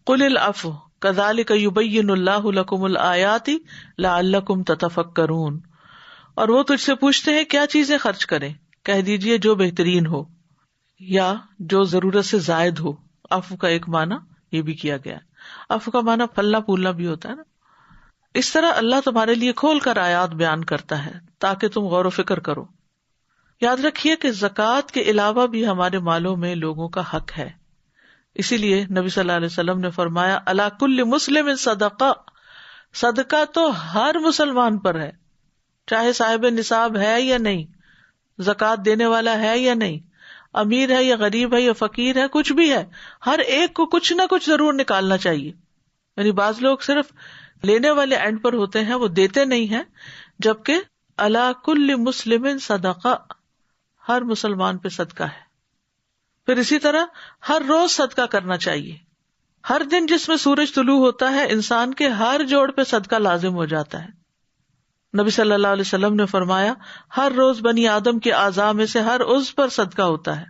قُلِ الْعَفْوَ كَذَلِكَ يُبَيِّنُ اللَّهُ لَكُمُ الْآيَاتِ لَعَلَّكُمْ تَتَفَكَّرُونَ. اور وہ تجھ سے پوچھتے ہیں کیا چیزیں خرچ کریں، کہہ دیجئے جو بہترین ہو یا جو ضرورت سے زائد ہو. عفو کا ایک معنی یہ بھی کیا گیا ہے. عفو کا معنی پھلنا پھولنا بھی ہوتا ہے نا. اس طرح اللہ تمہارے لیے کھول کر آیات بیان کرتا ہے تاکہ تم غور و فکر کرو. یاد رکھیے کہ زکوٰۃ کے علاوہ بھی ہمارے مالوں میں لوگوں کا حق ہے. اسی لیے نبی صلی اللہ علیہ وسلم نے فرمایا علی کل مسلم صدقہ، صدقہ تو ہر مسلمان پر ہے، چاہے صاحب نصاب ہے یا نہیں، زکوٰۃ دینے والا ہے یا نہیں، امیر ہے یا غریب ہے یا فقیر ہے، کچھ بھی ہے، ہر ایک کو کچھ نہ کچھ ضرور نکالنا چاہیے. یعنی بعض لوگ صرف لینے والے اینڈ پر ہوتے ہیں، وہ دیتے نہیں ہیں، جبکہ علی کل مسلم صدقہ، ہر مسلمان پہ صدقہ ہے. پھر اسی طرح ہر روز صدقہ کرنا چاہیے. ہر دن جس میں سورج طلوع ہوتا ہے انسان کے ہر جوڑ پہ صدقہ لازم ہو جاتا ہے. نبی صلی اللہ علیہ وسلم نے فرمایا ہر روز بنی آدم کے اعضاء میں سے ہر عضو پر صدقہ ہوتا ہے.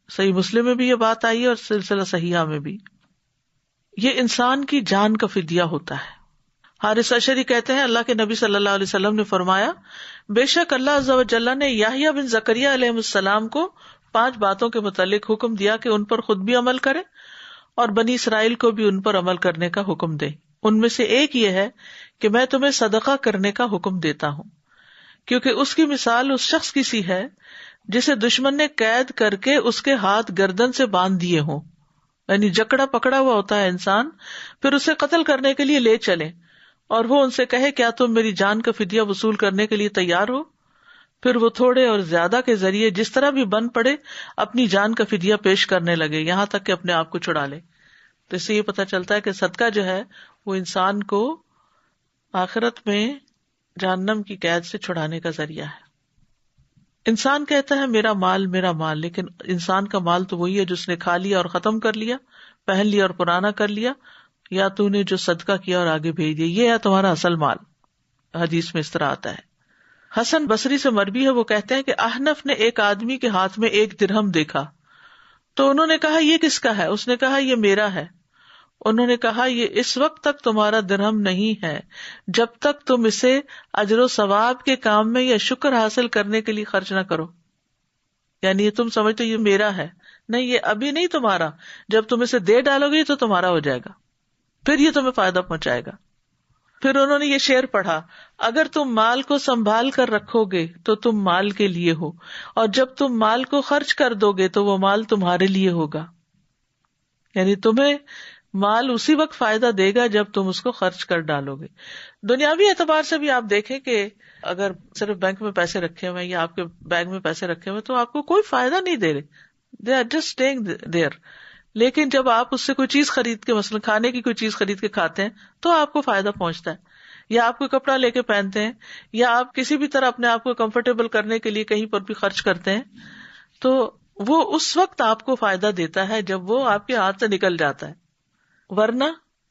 صحیح مسلم میں بھی یہ بات آئی ہے اور سلسلہ صحیحہ میں بھی. یہ انسان کی جان کا فدیہ ہوتا ہے. حارث اشعری کہتے ہیں اللہ کے نبی صلی اللہ علیہ وسلم نے فرمایا بے شک اللہ عز و جل نے یحییٰ بن زکریا علیہ السلام کو 5 باتوں کے متعلق حکم دیا کہ ان پر خود بھی عمل کرے اور بنی اسرائیل کو بھی ان پر عمل کرنے کا حکم دے. ان میں سے ایک یہ ہے کہ میں تمہیں صدقہ کرنے کا حکم دیتا ہوں، کیونکہ اس کی مثال اس شخص کی سی ہے جسے دشمن نے قید کر کے اس کے ہاتھ گردن سے باندھ دیے ہوں، یعنی جکڑا پکڑا ہوا ہوتا ہے انسان، پھر اسے قتل کرنے کے لیے لے چلے اور وہ ان سے کہے کیا تم میری جان کا فدیہ وصول کرنے کے لیے تیار ہو؟ پھر وہ تھوڑے اور زیادہ کے ذریعے جس طرح بھی بن پڑے اپنی جان کا فدیہ پیش کرنے لگے یہاں تک کہ اپنے آپ کو چھڑا لے. تو اس سے یہ پتہ چلتا ہے کہ صدقہ جو ہے وہ انسان کو آخرت میں جہنم کی قید سے چھڑانے کا ذریعہ ہے. انسان کہتا ہے میرا مال، لیکن انسان کا مال تو وہی ہے جس نے کھا لیا اور ختم کر لیا، پہن لیا اور پرانا کر لیا، یا تو نے جو صدقہ کیا اور آگے بھیج دیا، یہ ہے تمہارا اصل مال. حدیث میں اس طرح آتا ہے. حسن بصری سے مروی ہے، وہ کہتے ہیں کہ احنف نے ایک آدمی کے ہاتھ میں 1 درہم دیکھا تو انہوں نے کہا یہ کس کا ہے؟ اس نے کہا یہ میرا ہے. انہوں نے کہا یہ اس وقت تک تمہارا درہم نہیں ہے جب تک تم اسے اجر و ثواب کے کام میں یا شکر حاصل کرنے کے لیے خرچ نہ کرو. یعنی یہ تم سمجھتے یہ میرا ہے، نہیں، یہ ابھی نہیں تمہارا، جب تم اسے دے ڈالو گے تو تمہارا ہو جائے گا، پھر یہ تمہیں فائدہ پہنچائے گا. پھر انہوں نے یہ شعر پڑھا، اگر تم مال کو سنبھال کر رکھو گے تو تم مال کے لیے ہو، اور جب تم مال کو خرچ کر دو گے تو وہ مال تمہارے لیے ہوگا. یعنی تمہیں مال اسی وقت فائدہ دے گا جب تم اس کو خرچ کر ڈالو گے. دنیاوی اعتبار سے بھی آپ دیکھیں کہ اگر صرف بینک میں پیسے رکھے ہوئے یا آپ کے بیگ میں پیسے رکھے ہوئے تو آپ کو کوئی فائدہ نہیں دے رہے، they are just staying there. لیکن جب آپ اس سے کوئی چیز خرید کے، مثلا کھانے کی کوئی چیز خرید کے کھاتے ہیں تو آپ کو فائدہ پہنچتا ہے، یا آپ کوئی کپڑا لے کے پہنتے ہیں، یا آپ کسی بھی طرح اپنے آپ کو کمفرٹیبل کرنے کے لیے کہیں پر بھی خرچ کرتے ہیں، تو وہ اس وقت آپ کو فائدہ دیتا ہے جب وہ آپ کے ہاتھ سے نکل جاتا ہے، ورنہ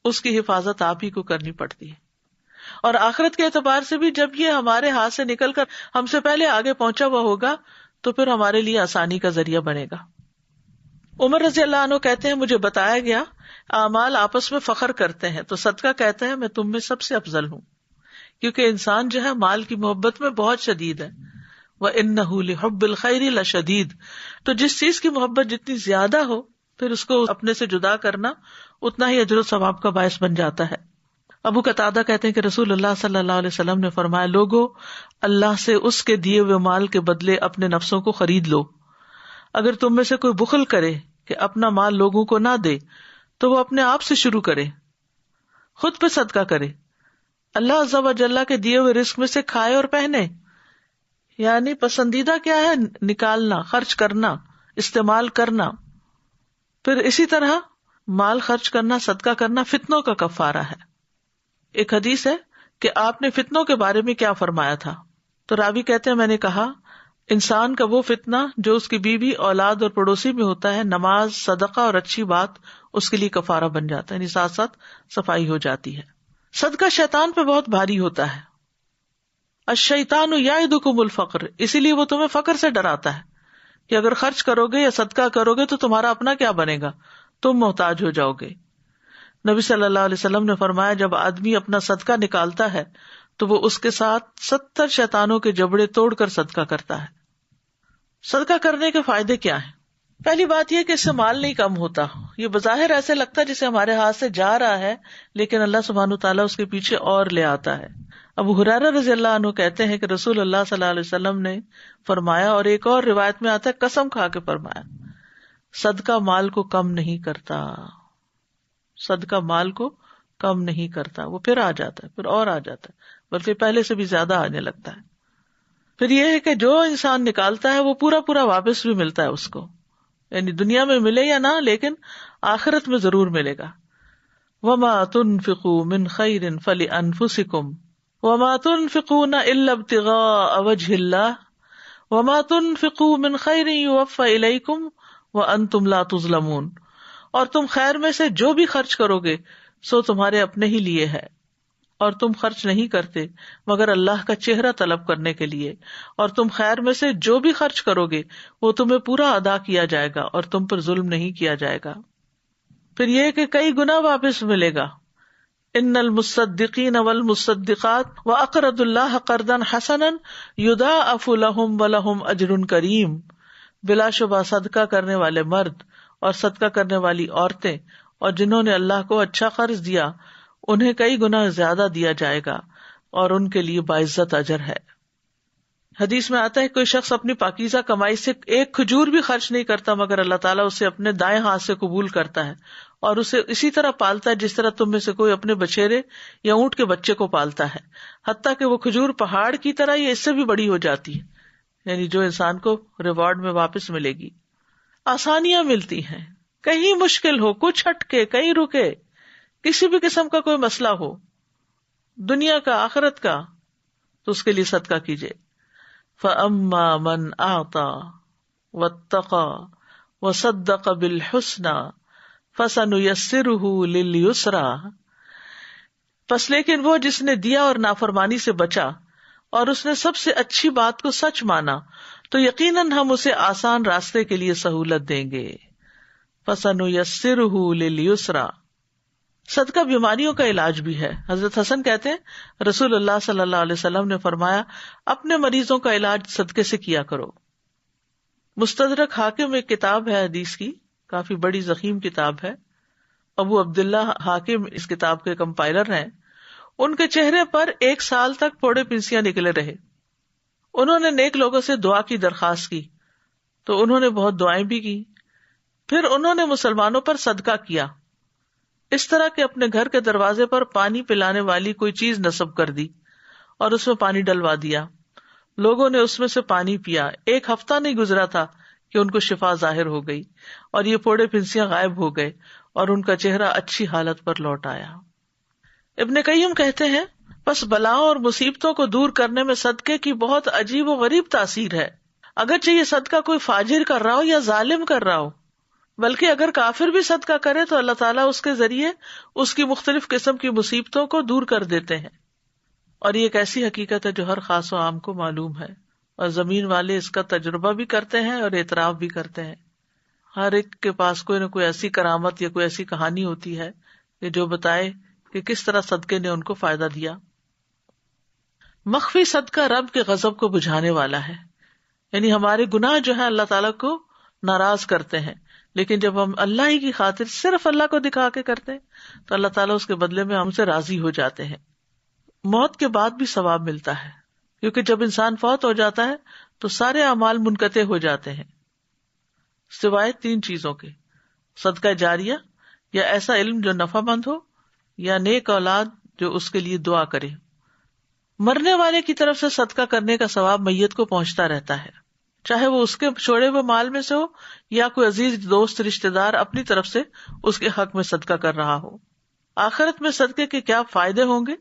اس کی حفاظت آپ ہی کو کرنی پڑتی ہے. اور آخرت کے اعتبار سے بھی جب یہ ہمارے ہاتھ سے نکل کر ہم سے پہلے آگے پہنچا ہوا ہوگا تو پھر ہمارے لیے آسانی کا ذریعہ بنے گا. عمر رضی اللہ عنہ کہتے ہیں مجھے بتایا گیا اعمال آپس میں فخر کرتے ہیں تو صدقہ کہتا ہے میں تم میں سب سے افضل ہوں، کیونکہ انسان جو ہے مال کی محبت میں بہت شدید ہے. وَإِنَّهُ لِحُبِّ الْخَيْرِ لَشَدِيدٌ. تو جس چیز کی محبت جتنی زیادہ ہو پھر اس کو اپنے سے جدا کرنا اتنا ہی اجر و ثواب کا باعث بن جاتا ہے. ابو قتادہ کہتے ہیں کہ رسول اللہ صلی اللہ علیہ وسلم نے فرمایا لوگو اللہ سے اس کے دیے ہوئے مال کے بدلے اپنے نفسوں کو خرید لو. اگر تم میں سے کوئی بخل کرے کہ اپنا مال لوگوں کو نہ دے تو وہ اپنے آپ سے شروع کرے، خود پہ صدقہ کرے. اللہ عز و جل کے دیے ہوئے رزق میں سے کھائے اور پہنے. یعنی پسندیدہ کیا ہے؟ نکالنا، خرچ کرنا، استعمال کرنا. پھر اسی طرح مال خرچ کرنا، صدقہ کرنا فتنوں کا کفارہ ہے. ایک حدیث ہے کہ آپ نے فتنوں کے بارے میں کیا فرمایا تھا، تو راوی کہتے ہیں میں نے کہا انسان کا وہ فتنہ جو اس کی بیوی، اولاد اور پڑوسی میں ہوتا ہے، نماز، صدقہ اور اچھی بات اس کے لیے کفارہ بن جاتا ہے، یعنی ساتھ ساتھ صفائی ہو جاتی ہے. صدقہ شیطان پہ بہت بھاری ہوتا ہے. الشیطان یعدکم الفقر، اسی لیے وہ تمہیں فقر سے ڈراتا ہے کہ اگر خرچ کرو گے یا صدقہ کرو گے تو تمہارا اپنا کیا بنے گا، تم محتاج ہو جاؤ گے. نبی صلی اللہ علیہ وسلم نے فرمایا جب آدمی اپنا صدقہ نکالتا ہے تو وہ اس کے ساتھ 70 شیطانوں کے جبڑے توڑ کر صدقہ کرتا ہے. صدقہ کرنے کے فائدے کیا ہیں؟ پہلی بات یہ کہ اس سے مال نہیں کم ہوتا. یہ بظاہر ایسے لگتا ہے جسے ہمارے ہاتھ سے جا رہا ہے، لیکن اللہ سبحانہ تعالیٰ اس کے پیچھے اور لے آتا ہے. ابو ہریرہ رضی اللہ عنہ کہتے ہیں کہ رسول اللہ صلی اللہ علیہ وسلم نے فرمایا، اور ایک اور روایت میں آتا ہے قسم کھا کے فرمایا، صدقہ مال کو کم نہیں کرتا. صدقہ مال کو کم نہیں کرتا، وہ پھر آ جاتا ہے، پھر اور آ جاتا ہے، بلکہ پہلے سے بھی زیادہ آنے لگتا ہے. پھر یہ ہے کہ جو انسان نکالتا ہے وہ پورا پورا واپس بھی ملتا ہے اس کو، یعنی دنیا میں ملے یا نہ، لیکن آخرت میں ضرور ملے گا. وَمَا تُنْفِقُوا مِنْ خَيْرٍ فَلِأَنفُسِكُمْ وَمَا تُنْفِقُونَ إِلَّا ابْتِغَاءَ وَجْهِ اللَّهِ وَمَا تُنْفِقُوا مِنْ خَيْرٍ يُوَفَّ إِلَيْكُمْ وَأَنْتُمْ لَا تُظْلَمُونَ. اور تم خیر میں سے جو بھی خرچ کرو گے سو تمہارے اپنے ہی لیے ہے، اور تم خرچ نہیں کرتے مگر اللہ کا چہرہ طلب کرنے کے لیے، اور تم خیر میں سے جو بھی خرچ کرو گے وہ تمہیں پورا ادا کیا جائے گا اور تم پر ظلم نہیں کیا جائے گا۔ پھر یہ کہ کئی گنا واپس ملے گا۔ ان المصدقین والمصدقات واقرضوا اللہ قرضا حسنا یضاعف لهم ولهم اجر کریم، بلا شبہ صدقہ کرنے والے مرد اور صدقہ کرنے والی عورتیں اور جنہوں نے اللہ کو اچھا قرض دیا انہیں کئی گنا زیادہ دیا جائے گا اور ان کے لیے باعزت اجر ہے۔ حدیث میں آتا ہے کوئی شخص اپنی پاکیزہ کمائی سے ایک کھجور بھی خرچ نہیں کرتا مگر اللہ تعالیٰ اسے اپنے دائیں ہاتھ سے قبول کرتا ہے اور اسے اسی طرح پالتا ہے جس طرح تم میں سے کوئی اپنے بچیرے یا اونٹ کے بچے کو پالتا ہے، حتیٰ کہ وہ کھجور پہاڑ کی طرح یا اس سے بھی بڑی ہو جاتی ہے، یعنی جو انسان کو ریوارڈ میں واپس ملے گی۔ آسانیاں ملتی ہیں، کہیں مشکل ہو، کچھ ہٹکے، کہیں رکے، کسی بھی قسم کا کوئی مسئلہ ہو، دنیا کا آخرت کا، تو اس کے لیے صدقہ کیجیے۔ فَأَمَّا مَنْ أَعْطَى وَاتَّقَى وَصَدَّقَ بِالْحُسْنَى فَسَنُيَسِّرُهُ لِلْيُسْرَى، پس لیکن وہ جس نے دیا اور نافرمانی سے بچا اور اس نے سب سے اچھی بات کو سچ مانا تو یقیناً ہم اسے آسان راستے کے لیے سہولت دیں گے۔ فَسَنُيَسِّرُهُ لِلْيُسْرَى، صدقہ بیماریوں کا علاج بھی ہے۔ حضرت حسن کہتے ہیں رسول اللہ صلی اللہ علیہ وسلم نے فرمایا اپنے مریضوں کا علاج صدقے سے کیا کرو۔ مستدرک حاکم ایک کتاب ہے حدیث کی، کافی بڑی ضخیم کتاب ہے، ابو عبداللہ حاکم اس کتاب کے کمپائلر ہیں۔ ان کے چہرے پر 1 سال تک پھوڑے پنسیاں نکلے رہے۔ انہوں نے نیک لوگوں سے دعا کی درخواست کی تو انہوں نے بہت دعائیں بھی کی، پھر انہوں نے مسلمانوں پر صدقہ کیا، اس طرح کہ اپنے گھر کے دروازے پر پانی پلانے والی کوئی چیز نصب کر دی اور اس میں پانی ڈلوا دیا، لوگوں نے اس میں سے پانی پیا، 1 ہفتہ نہیں گزرا تھا کہ ان کو شفا ظاہر ہو گئی اور یہ پھوڑے پنسیاں غائب ہو گئے اور ان کا چہرہ اچھی حالت پر لوٹ آیا۔ ابن قیم کہتے ہیں بس بلاؤں اور مصیبتوں کو دور کرنے میں صدقے کی بہت عجیب و غریب تاثیر ہے، اگرچہ یہ صدقہ کوئی فاجر کر رہا ہو یا ظالم کر رہا ہو، بلکہ اگر کافر بھی صدقہ کرے تو اللہ تعالیٰ اس کے ذریعے اس کی مختلف قسم کی مصیبتوں کو دور کر دیتے ہیں۔ اور یہ ایک ایسی حقیقت ہے جو ہر خاص و عام کو معلوم ہے، اور زمین والے اس کا تجربہ بھی کرتے ہیں اور اعتراف بھی کرتے ہیں۔ ہر ایک کے پاس کوئی نہ کوئی ایسی کرامت یا کوئی ایسی کہانی ہوتی ہے کہ جو بتائے کہ کس طرح صدقے نے ان کو فائدہ دیا۔ مخفی صدقہ رب کے غضب کو بجھانے والا ہے، یعنی ہمارے گناہ جو ہے اللہ تعالیٰ کو ناراض کرتے ہیں، لیکن جب ہم اللہ ہی کی خاطر صرف اللہ کو دکھا کے کرتے ہیں تو اللہ تعالیٰ اس کے بدلے میں ہم سے راضی ہو جاتے ہیں۔ موت کے بعد بھی ثواب ملتا ہے، کیونکہ جب انسان فوت ہو جاتا ہے تو سارے اعمال منقطع ہو جاتے ہیں سوائے 3 چیزوں کے: صدقہ جاریہ، یا ایسا علم جو نفع مند ہو، یا نیک اولاد جو اس کے لیے دعا کرے۔ مرنے والے کی طرف سے صدقہ کرنے کا ثواب میت کو پہنچتا رہتا ہے، چاہے وہ اس کے چھوڑے ہوئے مال میں سے ہو یا کوئی عزیز دوست رشتہ دار اپنی طرف سے اس کے حق میں صدقہ کر رہا ہو۔ آخرت میں صدقے کے کیا فائدے ہوں گے؟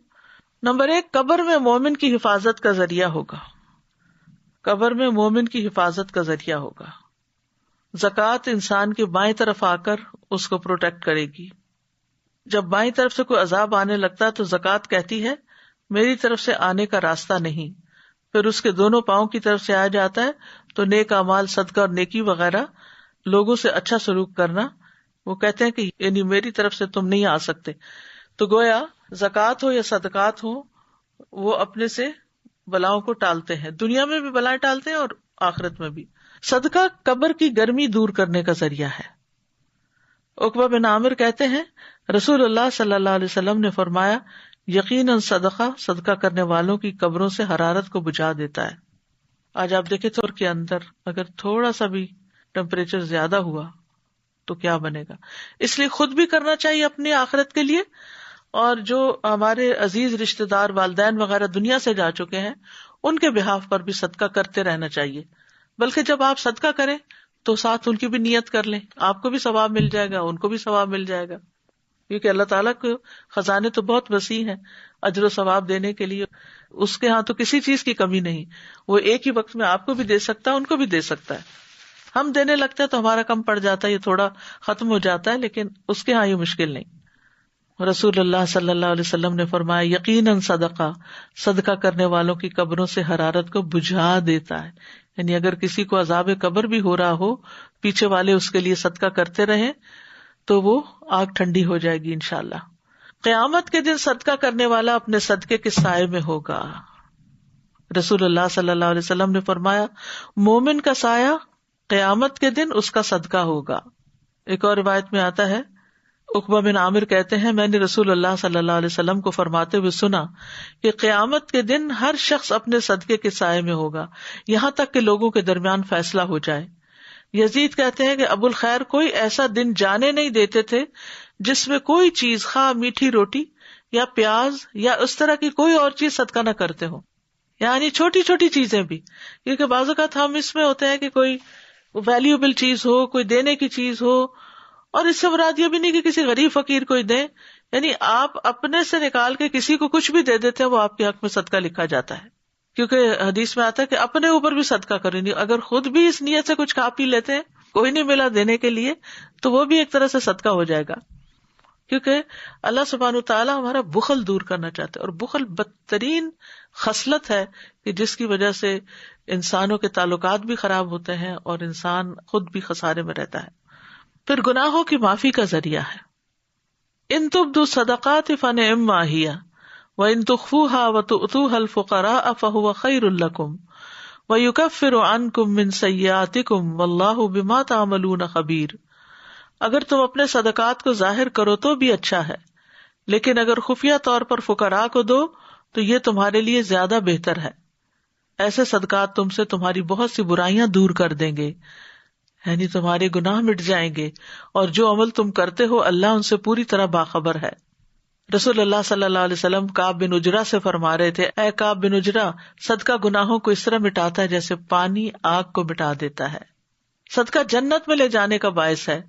نمبر 1، قبر میں مومن کی حفاظت کا ذریعہ ہوگا۔ قبر میں مومن کی حفاظت کا ذریعہ ہوگا۔ زکوٰۃ انسان کے بائیں طرف آ کر اس کو پروٹیکٹ کرے گی۔ جب بائیں طرف سے کوئی عذاب آنے لگتا ہے تو زکوٰۃ کہتی ہے میری طرف سے آنے کا راستہ نہیں، پھر اس کے دونوں پاؤں کی طرف سے آ جاتا ہے تو نیک اعمال، صدقہ اور نیکی وغیرہ، لوگوں سے اچھا سلوک کرنا، وہ کہتے ہیں کہ یعنی میری طرف سے تم نہیں آ سکتے۔ تو گویا زکوٰۃ ہو یا صدقات ہو، وہ اپنے سے بلاؤں کو ٹالتے ہیں، دنیا میں بھی بلائیں ٹالتے ہیں اور آخرت میں بھی۔ صدقہ قبر کی گرمی دور کرنے کا ذریعہ ہے۔ عقبہ بن عامر کہتے ہیں رسول اللہ صلی اللہ علیہ وسلم نے فرمایا یقیناً صدقہ کرنے والوں کی قبروں سے حرارت کو بجھا دیتا ہے۔ آج آپ دیکھیں تھور کے اندر اگر تھوڑا سا بھی ٹیمپریچر زیادہ ہوا تو کیا بنے گا؟ اس لیے خود بھی کرنا چاہیے اپنی آخرت کے لیے، اور جو ہمارے عزیز رشتہ دار، والدین وغیرہ دنیا سے جا چکے ہیں، ان کے بہاف پر بھی صدقہ کرتے رہنا چاہیے۔ بلکہ جب آپ صدقہ کریں تو ساتھ ان کی بھی نیت کر لیں، آپ کو بھی ثواب مل جائے گا، ان کو بھی ثواب مل جائے گا، کیونکہ اللہ تعالیٰ کے خزانے تو بہت وسیع ہیں اجر و ثواب دینے کے لیے۔ اس کے ہاں تو کسی چیز کی کمی نہیں، وہ ایک ہی وقت میں آپ کو بھی دے سکتا ہے، ان کو بھی دے سکتا ہے۔ ہم دینے لگتے ہیں تو ہمارا کم پڑ جاتا ہے، یہ تھوڑا ختم ہو جاتا ہے، لیکن اس کے ہاں یہ مشکل نہیں۔ رسول اللہ صلی اللہ علیہ وسلم نے فرمایا یقیناً صدقہ کرنے والوں کی قبروں سے حرارت کو بجھا دیتا ہے. یعنی اگر کسی کو عذاب قبر بھی ہو رہا ہو، پیچھے والے اس کے لیے صدقہ کرتے رہیں تو وہ آگ ٹھنڈی ہو جائے گی انشاءاللہ. قیامت کے دن صدقہ کرنے والا اپنے صدقے کے سائے میں ہوگا. رسول اللہ صلی اللہ علیہ وسلم نے فرمایا مومن کا سایہ قیامت کے دن اس کا صدقہ ہوگا. ایک اور روایت میں آتا ہے، عقبہ بن عامر کہتے ہیں میں نے رسول اللہ صلی اللہ علیہ وسلم کو فرماتے ہوئے سنا کہ قیامت کے دن ہر شخص اپنے صدقے کے سائے میں ہوگا یہاں تک کہ لوگوں کے درمیان فیصلہ ہو جائے. یزید کہتے ہیں کہ ابو الخیر کوئی ایسا دن جانے نہیں دیتے تھے جس میں کوئی چیز خواہ میٹھی روٹی یا پیاز یا اس طرح کی کوئی اور چیز صدقہ نہ کرتے ہوں. یعنی چھوٹی چھوٹی چیزیں بھی، کیونکہ بعض اوقات ہم اس میں ہوتے ہیں کہ کوئی ویلیوبل چیز ہو، کوئی دینے کی چیز ہو، اور اس سے مراد یہ بھی نہیں کہ کسی غریب فقیر کو ہی دیں، یعنی آپ اپنے سے نکال کے کسی کو کچھ بھی دے دیتے ہیں وہ آپ کے حق میں صدقہ لکھا جاتا ہے. کیونکہ حدیث میں آتا ہے کہ اپنے اوپر بھی صدقہ کریں. اگر خود بھی اس نیت سے کچھ کھا پی لیتے ہیں، کوئی نہیں ملا دینے کے لیے، تو وہ بھی ایک طرح سے صدقہ ہو جائے گا. کیونکہ اللہ سبحانہ وتعالیٰ ہمارا بخل دور کرنا چاہتے ہیں، اور بخل بدترین خصلت ہے کہ جس کی وجہ سے انسانوں کے تعلقات بھی خراب ہوتے ہیں اور انسان خود بھی خسارے میں رہتا ہے. پھر گناہوں کی معافی کا ذریعہ ہے. ان تبدوا الصدقات فنعما ہی وان تخفوها وتؤتوها الفقراء فهو خير لكم ويكفر عنكم من سيئاتكم والله بما تعملون خبير. اگر تم اپنے صدقات کو ظاہر کرو تو بھی اچھا ہے، لیکن اگر خفیہ طور پر فقراء کو دو تو یہ تمہارے لیے زیادہ بہتر ہے. ایسے صدقات تم سے تمہاری بہت سی برائیاں دور کر دیں گے، یعنی تمہارے گناہ مٹ جائیں گے، اور جو عمل تم کرتے ہو اللہ ان سے پوری طرح باخبر ہے. رسول اللہ صلی اللہ علیہ وسلم کعب بن عجرہ سے فرما رہے تھے، اے کعب بن عجرہ، صدقہ گناہوں کو اس طرح مٹاتا ہے جیسے پانی آگ کو مٹا دیتا ہے. صدقہ جنت میں لے جانے کا باعث ہے.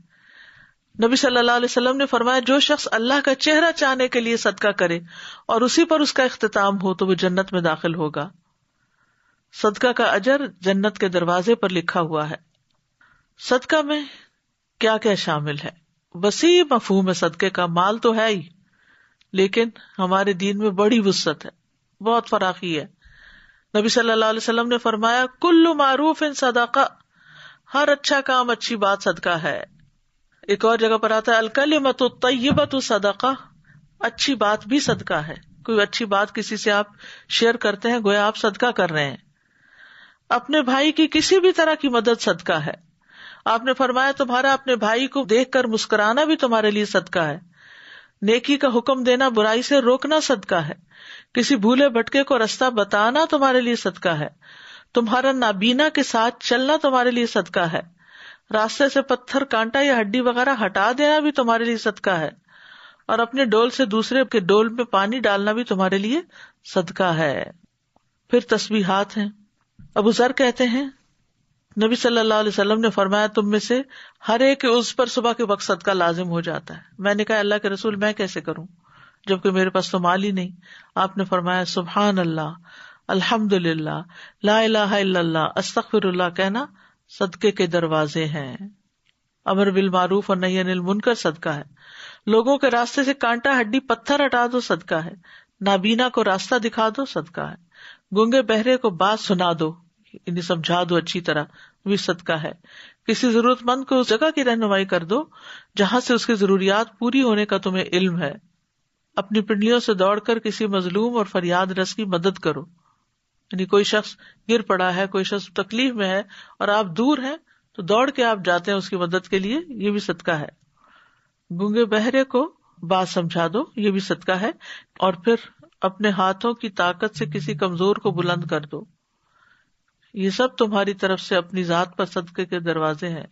نبی صلی اللہ علیہ وسلم نے فرمایا جو شخص اللہ کا چہرہ چاہنے کے لیے صدقہ کرے اور اسی پر اس کا اختتام ہو تو وہ جنت میں داخل ہوگا. صدقہ کا اجر جنت کے دروازے پر لکھا ہوا ہے. صدقہ میں کیا کیا شامل ہے؟ وسیع مفہوم ہے صدقے کا. مال تو ہے ہی، لیکن ہمارے دین میں بڑی وسعت ہے، بہت فراخی ہے. نبی صلی اللہ علیہ وسلم نے فرمایا کل معروف صدقہ، ہر اچھا کام اچھی بات صدقہ ہے. ایک اور جگہ پر آتا ہے الکلمۃ الطیبۃ صدقہ، اچھی بات بھی صدقہ ہے. کوئی اچھی بات کسی سے آپ شیئر کرتے ہیں گویا آپ صدقہ کر رہے ہیں. اپنے بھائی کی کسی بھی طرح کی مدد صدقہ ہے. آپ نے فرمایا تمہارا اپنے بھائی کو دیکھ کر مسکرانا بھی تمہارے لیے صدقہ ہے. نیکی کا حکم دینا، برائی سے روکنا صدقہ ہے. کسی بھولے بھٹکے کو رستہ بتانا تمہارے لیے صدقہ ہے. تمہارا نابینا کے ساتھ چلنا تمہارے لیے صدقہ ہے. راستے سے پتھر، کانٹا یا ہڈی وغیرہ ہٹا دینا بھی تمہارے لیے صدقہ ہے. اور اپنے ڈول سے دوسرے کے ڈول میں پانی ڈالنا بھی تمہارے لیے صدقہ ہے. پھر تسبیحات ہیں. ابو ذر کہتے ہیں نبی صلی اللہ علیہ وسلم نے فرمایا تم میں سے ہر ایک اس پر صبح کے وقت صدقہ لازم ہو جاتا ہے. میں نے کہا اللہ کے رسول میں کیسے کروں جبکہ میرے پاس تو مال ہی نہیں؟ آپ نے فرمایا سبحان اللہ، الحمدللہ، لا الہ الا اللہ، استغفر اللہ کہنا صدقے کے دروازے ہیں. امر بالمعروف اور نہی عن المنکر صدقہ ہے. لوگوں کے راستے سے کانٹا ہڈی پتھر ہٹا دو صدقہ ہے. نابینا کو راستہ دکھا دو صدقہ ہے. گونگے بہرے کو بات سنا دو، انہیں سمجھا دو اچھی طرح، بھی صدقہ ہے. کسی ضرورت مند کو اس جگہ کی رہنمائی کر دو جہاں سے اس کی ضروریات پوری ہونے کا تمہیں علم ہے. اپنی پنڈلیوں سے دوڑ کر کسی مظلوم اور فریاد رس کی مدد کرو. یعنی کوئی شخص گر پڑا ہے، کوئی شخص تکلیف میں ہے اور آپ دور ہیں تو دوڑ کے آپ جاتے ہیں اس کی مدد کے لیے، یہ بھی صدقہ ہے. گونگے بہرے کو بات سمجھا دو، یہ بھی صدقہ ہے. اور پھر اپنے ہاتھوں کی طاقت سے کسی کمزور کو بلند کر دو. یہ سب تمہاری طرف سے اپنی ذات پر صدقے کے دروازے ہیں.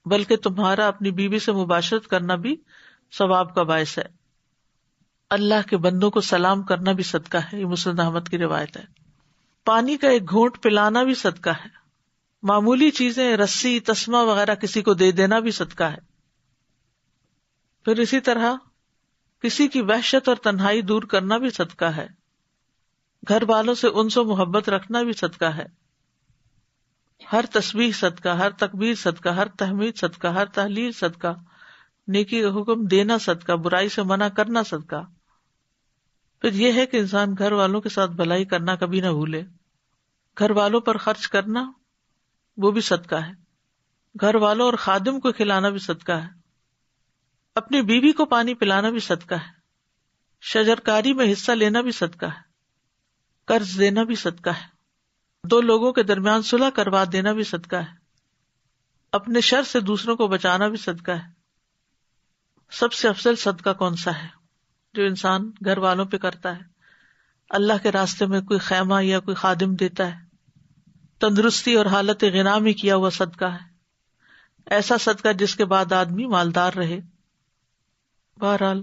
بلکہ تمہارا اپنی بیوی سے مباشرت کرنا بھی ثواب کا باعث ہے. اللہ کے بندوں کو سلام کرنا بھی صدقہ ہے. یہ مسند احمد کی روایت ہے. پانی کا ایک گھونٹ پلانا بھی صدقہ ہے. معمولی چیزیں، رسی، تسمہ وغیرہ کسی کو دے دینا بھی صدقہ ہے. پھر اسی طرح کسی کی وحشت اور تنہائی دور کرنا بھی صدقہ ہے. گھر والوں سے انس و محبت رکھنا بھی صدقہ ہے. ہر تسبیح صدقہ، ہر تکبیر صدقہ، ہر تحمید صدقہ، ہر تحلیل صدقہ. نیکی کا حکم دینا صدقہ، برائی سے منع کرنا صدقہ. پھر یہ ہے کہ انسان گھر والوں کے ساتھ بھلائی کرنا کبھی نہ بھولے. گھر والوں پر خرچ کرنا وہ بھی صدقہ ہے. گھر والوں اور خادم کو کھلانا بھی صدقہ ہے. اپنی بیوی کو پانی پلانا بھی صدقہ ہے. شجرکاری میں حصہ لینا بھی صدقہ ہے. قرض دینا بھی صدقہ ہے. 2 لوگوں کے درمیان صلح کروا دینا بھی صدقہ ہے. اپنے شر سے دوسروں کو بچانا بھی صدقہ ہے. سب سے افضل صدقہ کون سا ہے؟ جو انسان گھر والوں پہ کرتا ہے. اللہ کے راستے میں کوئی خیمہ یا کوئی خادم دیتا ہے. تندرستی اور حالت غنا میں کیا ہوا صدقہ ہے. ایسا صدقہ جس کے بعد آدمی مالدار رہے. بہرحال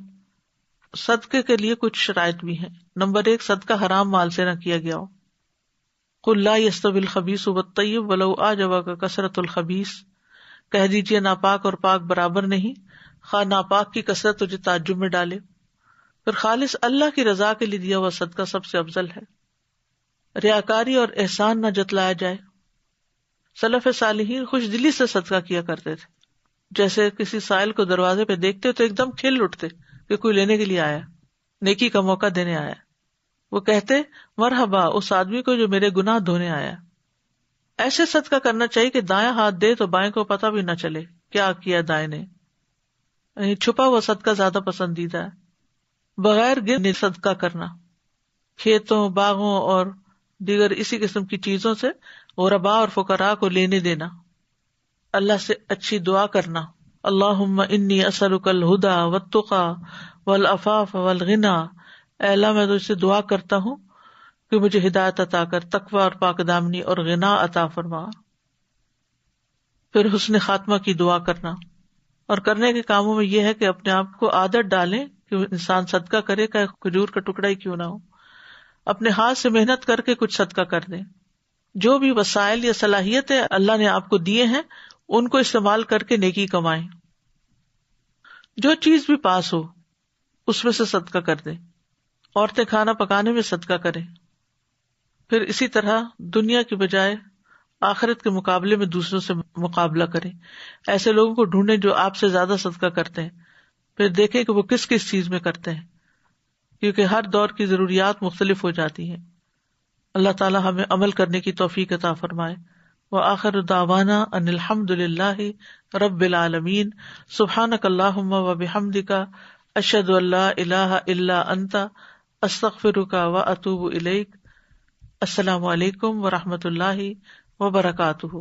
صدقے کے لیے کچھ شرائط بھی ہیں. نمبر 1، صدقہ حرام مال سے نہ کیا گیا ہو. قل لا يستوي الخبيث والطيب ولو اعجبك كثرة الخبيث، کہہ دیجیے ناپاک اور پاک برابر نہیں، خواہ ناپاک کی کثرت تجھے تعجب میں ڈالے. پھر خالص اللہ کی رضا کے لیے دیا ہوا صدقہ سب سے افضل ہے. ریاکاری اور احسان نہ جتلایا جائے. سلف صالحین خوش دلی سے صدقہ کیا کرتے تھے. جیسے کسی سائل کو دروازے پہ دیکھتے تو ایک دم کھل اٹھتے کہ کوئی لینے کے لیے آیا، نیکی کا موقع دینے آیا. وہ کہتے مرحبا اس آدمی کو جو میرے گناہ دھونے آیا. ایسے صدقہ کرنا چاہیے کہ دایاں ہاتھ دے تو بائیں کو پتہ بھی نہ چلے کیا کیا دائیں نے. یعنی چھپا ہوا صدقہ زیادہ پسندیدہ ہے. بغیر گن صدقہ کرنا، کھیتوں، باغوں اور دیگر اسی قسم کی چیزوں سے غرباء اور فقراء کو لینے دینا. اللہ سے اچھی دعا کرنا، اللہم انی اسألک الہدی والتقی والعفاف والغنی. اے اللہ میں تجھ سے دعا کرتا ہوں کہ مجھے ہدایت عطا کر، تقوی اور پاک دامنی اور غنا عطا فرما. پھر حسن خاتمہ کی دعا کرنا. اور کرنے کے کاموں میں یہ ہے کہ اپنے آپ کو عادت ڈالیں کہ انسان صدقہ کرے، کہ کھجور کا ٹکڑا ہی کیوں نہ ہو. اپنے ہاتھ سے محنت کر کے کچھ صدقہ کر دیں. جو بھی وسائل یا صلاحیتیں اللہ نے آپ کو دیے ہیں ان کو استعمال کر کے نیکی کمائیں. جو چیز بھی پاس ہو اس میں سے صدقہ کر دیں. عورتیں کھانا پکانے میں صدقہ کریں. پھر اسی طرح دنیا کی بجائے آخرت کے مقابلے میں دوسروں سے مقابلہ کریں. ایسے لوگوں کو ڈھونڈیں جو آپ سے زیادہ صدقہ کرتے ہیں. پھر دیکھیں کہ وہ کس کس چیز میں کرتے ہیں، کیونکہ ہر دور کی ضروریات مختلف ہو جاتی ہیں. اللہ تعالی ہمیں عمل کرنے کی توفیق عطا فرمائے. وآخر دعوانا ان الحمد للہ رب العالمین. سبحانک اللہم وبحمدک اشہد ان لا الہ الا انت استغفرک واتوب الیک. السلام علیکم ورحمۃ اللہ وبرکاتہ.